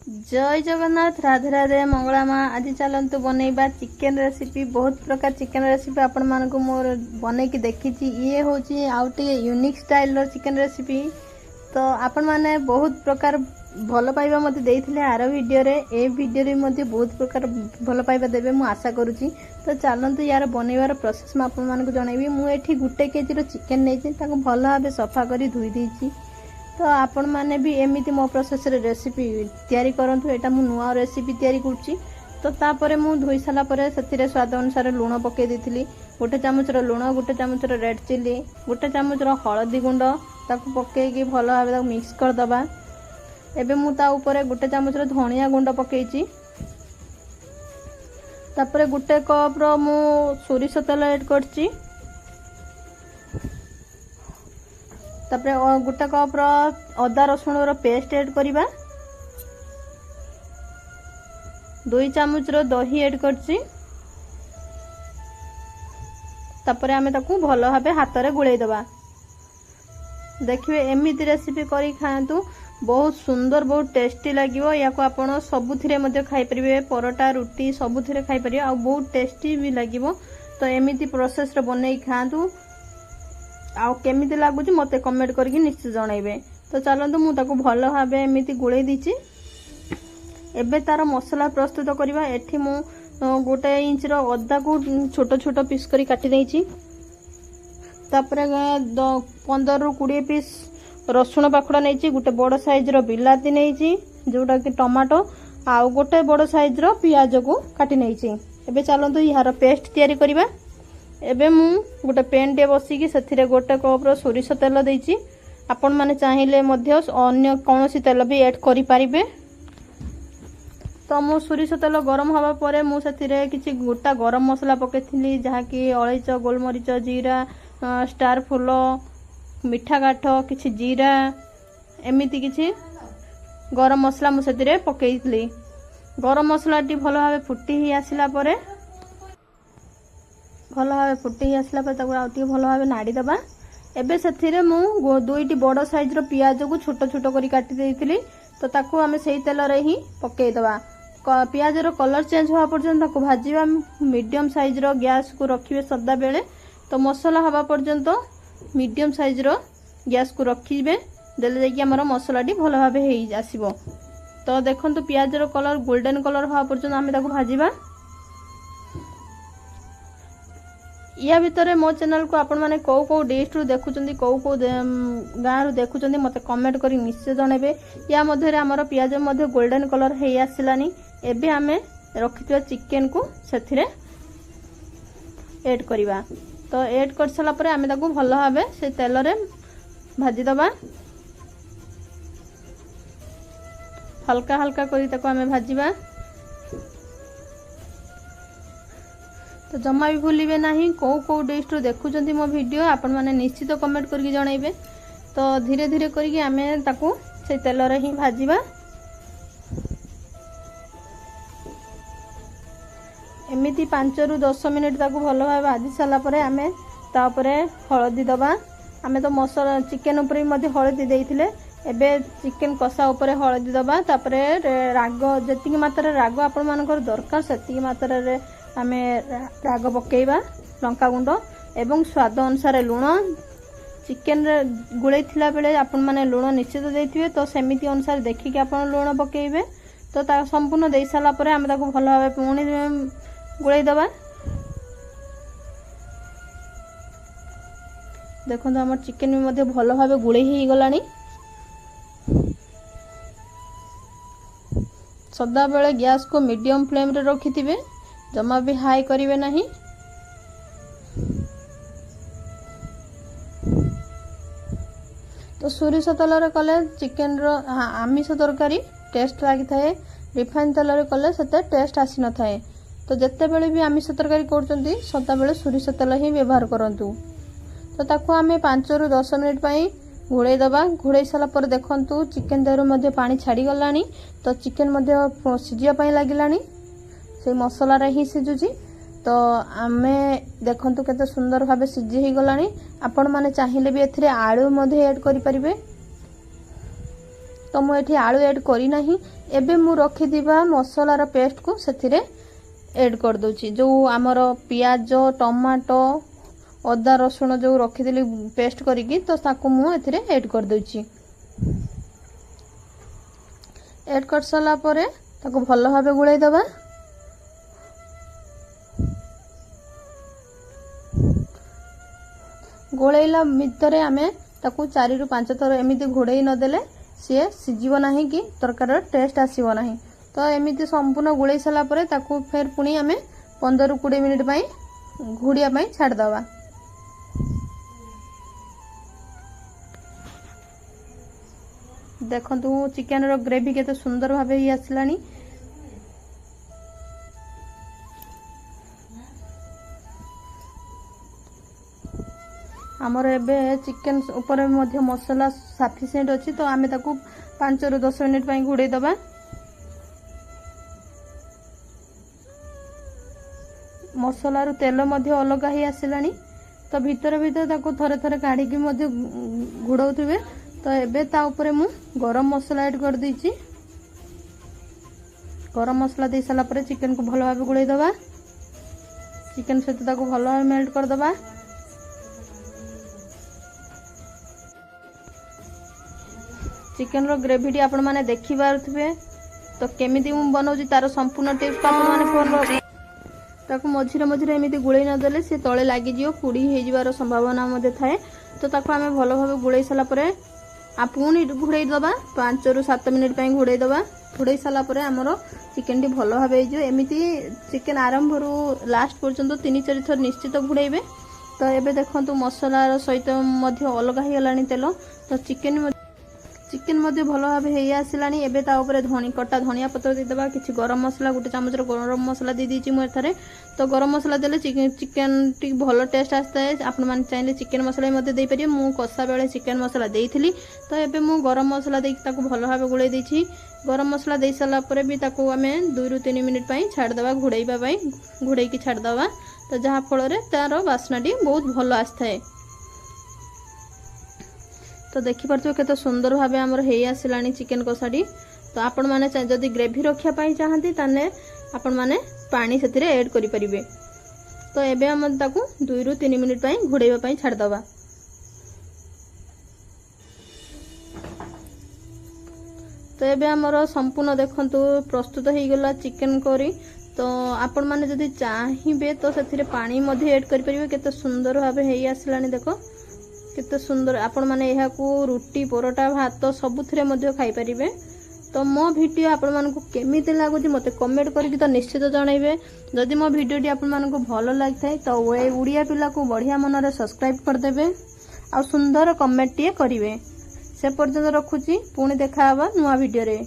जय जगन्नाथ राधे राधे मंगला माँ। आज चलतु बनइबा चिकेन रेसिपी। बहुत प्रकार चिकेन रेसिपी आपण मानक मोर बनई की देखी। ये हूँ आउ टे यूनिक स्टाइल चिकेन रेसिपी। तो आपण माने बहुत प्रकार भल पाइबा मते देइथिले आर वीडियो रे। ए वीडियो रे मते बहुत प्रकार भल पाइबा देबे मु आशा करूची। तो चलतु यार बनइबार प्रोसेस म आपण मानक जणाइबी। मु एठी गुटे केजी रो चिकेन नेछि, ताको भल भाबे सफा करी धुई देछि। तो आपण माने भी एमिति मो प्रोसेस रे रेसिपी तयारी करंतु। एटा मु नुआ रेसिपी तयारी करछि। तो तापरे मु धोई साला परे सेथिरे स्वाद अनुसार लूण पके देथिली। गोटे चामच रो लूण, गोटे चामच रो रेड चिली, गोटे चामच रो हळदी गुंड ताकू पके की भलो भाबे ताकू मिक्स कर दबा। एबे मु ता ऊपर गोटे चामच रो धनिया गुंड पकेछि। तापरे गोटे कप रो मु सोरिष तेल ऐड करछि। तापरे गोटे कप रो अदा रसुण रो पेस्ट ऐड करिबा। 2 चामच रो दही ऐड करछि। तापरे आमे ताकू भलो भाबे हाथ रे गुळेई दबा। देखिबे एमिति रेसिपी करी खांतु, बहुत सुंदर बहुत टेस्टी लागिवो। याको आपण सबुथिरे मध्ये खाइ परिबे, परोटा रुटी सबुथिरे खाइ परिबे आ बहुत टेस्टी भी लागिवो। तो एमिति प्रोसेस रे बनै खांतु। आ केमिति लागुची मते कमेंट करके निश्चित जणाइबे। तो चलंतु मु ताकू भलो भाबे एमिति गुळेई दिछि। एबे तार मसला प्रस्तुत करिबा। एठी मु 1 इंच रो अदा को छोटो छोटो पीस करी काटि देछि। तापरे 15 रु 20 पीस रसुण पाखुडा नेछि। गोटे बड़ साइज रो बिलाती नेछि, जोटा कि टमाटो आ गोटे बड़ साइज रो प्याज को काटि नेछि। एबे चलंतु यार पेस्ट तयारी करिबा। एबे मु गोटे पेन टे बसी की सेथिरे गोटे कप रो सोरिष तेल देछि। आपण माने चाहिले मध्य अन्य कोनोसी तेल भी ऐड करि परिबे। तो मु सोरिष तेल गरम हवा परे मु सेथिरे किछि गोटा गरम मसला पकेथिली, जहा कि अलैच, गोलमरिच, जीरा, स्टार फूल, मिठा काठ, किछि जीरा, एमिति किछि गरम मसला मु सेथिरे पकेइथली। गरम मसला टी भलो भाबे फुटी ही आसिला परे ताको आउटी भलो भाबे नाडी दबा। एबे सेथिरे मु 2टी बड़ साइज रो प्याज को छोटो छोटो करी काटि देइथली। तो ताको आमे सेही तेल रे ही पकेइ दबा। प्याज रो कलर चेंज होआ पर्यंत ताको भाजीबा। मीडियम साइज रो गैस को रखिबे सदा बेले। तो मसला हवा पर्यंत मीडियम साइज रो गैस को रखिबे, देले जाई कि हमर मसला टी भलो भाबे हेई आसीबो। तो देखंतु प्याज रो कलर गोल्डन कलर होआ पर्यंत आमे ताको भाजीबा। या भितरे मो चैनल को आपण माने को डिश रु देखुचंदी, को गाँ रु देखुचंदी, मते कमेंट करी निश्चय जणेबे। या मध्ये रे हमर प्याज मध्ये गोल्डन कलर हेई आसिलानी। एबे आमे रखितवा चिकेन को सेथिरे ऐड करिबा। तो ऐड कर सला परे आमे ताको भलो भाबे से तेल रे भाजी दबा। हल्का हल्का करी ताको आमे भाजीबा। तो जमा भी भूलिबे नाही, को डिश रु देखुचंदी मो वीडियो आपण माने निश्चित कमेंट करके जणाइबे। तो धीरे धीरे करके आमे ताको से तेल रे ही भाजीबा। एमिति 5 रु 10 मिनिट ताको भलो भाबे भाजी साला परे आमे ता ऊपर हळदी दबा। आमे तो मसला चिकेन ऊपर मध्ये हळदी देइथिले। एबे चिकेन कसा ऊपर हळदी दबा। तापरे राग जतिकी मात्रा राग आपण मानकर दरकार सेतिकी मात्रा रे आमे राग पकेइबा, लंका गुंड एवं स्वाद अनुसार लूण। चिकेन रे गुळै थिला बेले आपण माने लूण निश्चित देइथिबे। तो सेमिति अनुसार देखि कि आपण लूण पकेइबे। तो ता संपूर्ण देइ साला परे आमे ताको भलो भाबे पुणी गुळै दबा। देखो हमर चिकेन में मध्ये भलो भाबे गुळै ही गलानी। सदा बेले गैस को मीडियम फ्लेम रे रखिथिबे, जमा भी हाई करिवे नहीं। तो सोरिष तेल रे कले चिकेन रो आमिष तरकारी टेस्ट लागि थाए। रिफाइन तेल रे कले सेते टेस्ट आसी न थाए। तो जत्ते बेले भी आमिष तरकारी करचंती सदा बेले सोरिष तेल ही व्यवहार करंतु। तो ताको आमे 5 रु 10 मिनिट पई घोड़े दबा। घोड़े साला पर देखंतु चिकेन देहरु मध्ये पानी छाडी गलानी। तो चिकेन मध्ये सिजिया पई लागिलानी, से मसला रे ही सिजुची। तो आमे देखंतु केते सुंदर भाबे सिजी ही गलानी। आपण माने चाहिले भी एथिरे आलू मध्ये ऐड करि परिबे। तो तो मु एठी आलू ऐड करी नाही। एबे मु रखिदिबा मसलार पेस्ट को सेथिरे ऐड कर दोची। जो आमर पियाज टमाटो अदा रसुण जो रखिदिली पेस्ट करिकी तो ताकू मु एथिरे ऐड कर दोची। ऐड कर साला परे ताकू भलो भाबे गुळाई दबा। गोळेला भितरे आमे ताकू 4 रु 5 थर एमिति घोड़ेई न देले सी सिजिबो नाही कि तरकार टेस्ट आसीबो नाही। तो एमिति संपूर्ण गुळेई साला परे ताकू फेर पुणी आमे 15 रु 20 मिनिट पई घुड़िया पई छाड़ दबा। देखंतु चिकन रो ग्रेवी केते सुंदर भाबे ही आसलानी। आमर एबे चिकन ऊपर मध्य मसला सफिशिएंट अछि तो आमे ताकू 5 रु 10 मिनिट पई घुड़े दबा। मसला रु तेल मध्य अलग ही आसलानी। तो भीतर भीतर ताकू थरे थरे काढी की मध्य घुड़ौथिबे। तो एबे ता ऊपर मु गरम मसला ऐड कर दीची। गरम मसला दे साला परे चिकन को भलो भाबे गुळाई दबा। चिकन सहित ताकू भलो भाबे मेल्ट कर दबा। चिकन रो ग्रेवी टी आपण माने देखि पारुथिबे। तो केमिति मु बनौजी तार संपूर्ण टिप्स आपण माने फोन रो ताकू मझिरे मझिरे एमिति गुळाई न देले से तळे लागि जियो पुडी हे जिवार संभावना मध्ये थाए। तो ताकू आमे भलो भाबे गुळाई साला परे आपुनी घुड़ाई दबा 5 रु 7 मिनिट पई घुड़ाई दबा। घुड़ाई साला परे हमरो चिकन टी भलो भाबे जो एमिति चिकन आरंभ रु लास्ट पर्यंत 3-4 थर निश्चित घुड़ाइबे। तो एबे देखंतु मसला रो सहित मध्य अलग ही गलानी तेल। तो चिकन मध्य भलो भाबे हे आसिलानी। एबे ता ऊपर कटा धनिया पत्र दे दबा। किछि गरम मसला 1 चमच रो गरम मसला दे दीची मु एथरे। तो गरम मसला देले चिकन टी भलो टेस्ट आस्ता है। आपण मान चाइले चिकन मसला मध्य दे परियो। मु कसा बेले चिकन मसला देइथिली। तो एबे मु गरम मसला देई ताकू भलो भाबे गुळाई देछि। गरम मसला देई साला परे भी ताकू आमे 2 रु 3 मिनिट पई छाड़ दबा घुड़ाईबा पई। घुड़ाई की छाड़ दबा। तो जहा फल रे तारो वासना टी बहुत भलो आस्ता है। तो देखि परथो केते सुंदर भाबे हमर हे आसिलानी चिकन कसाडी। तो आपण माने जदी ग्रेवी रखिया पई चाहंती ताने आपण माने पानी सेतिरे ऐड करि परिबे। तो एबे हम ताकू 2 रु 3 मिनिट पई घुड़ाईबा पई छाड़ दबा। तो एबे हमर संपूर्ण देखंतु प्रस्तुत हे गेला चिकन करी। तो आपण माने जदी चाहिबे तो सेतिरे पानी मध्ये ऐड करि परिबे। केते सुंदर भाबे हे आसिलानी देखो केते सुंदर। आपण माने एहा को रोटी परोटा भात सबुथिरे मध्ये खाई परिबे। तो मो वीडियो आपण मानको केमिति लागुची मते कमेंट करके तो निश्चित जणाइबे। जदि मो वीडियो टी आपण मानको भलो लागथाय तो ओए उड़िया पिला को बढ़िया मनरे सब्सक्राइब कर देबे आ सुंदर कमेंट टी करिवे। से पर्यंत रखुची पुणी देखा हबा नुवा वीडियो रे।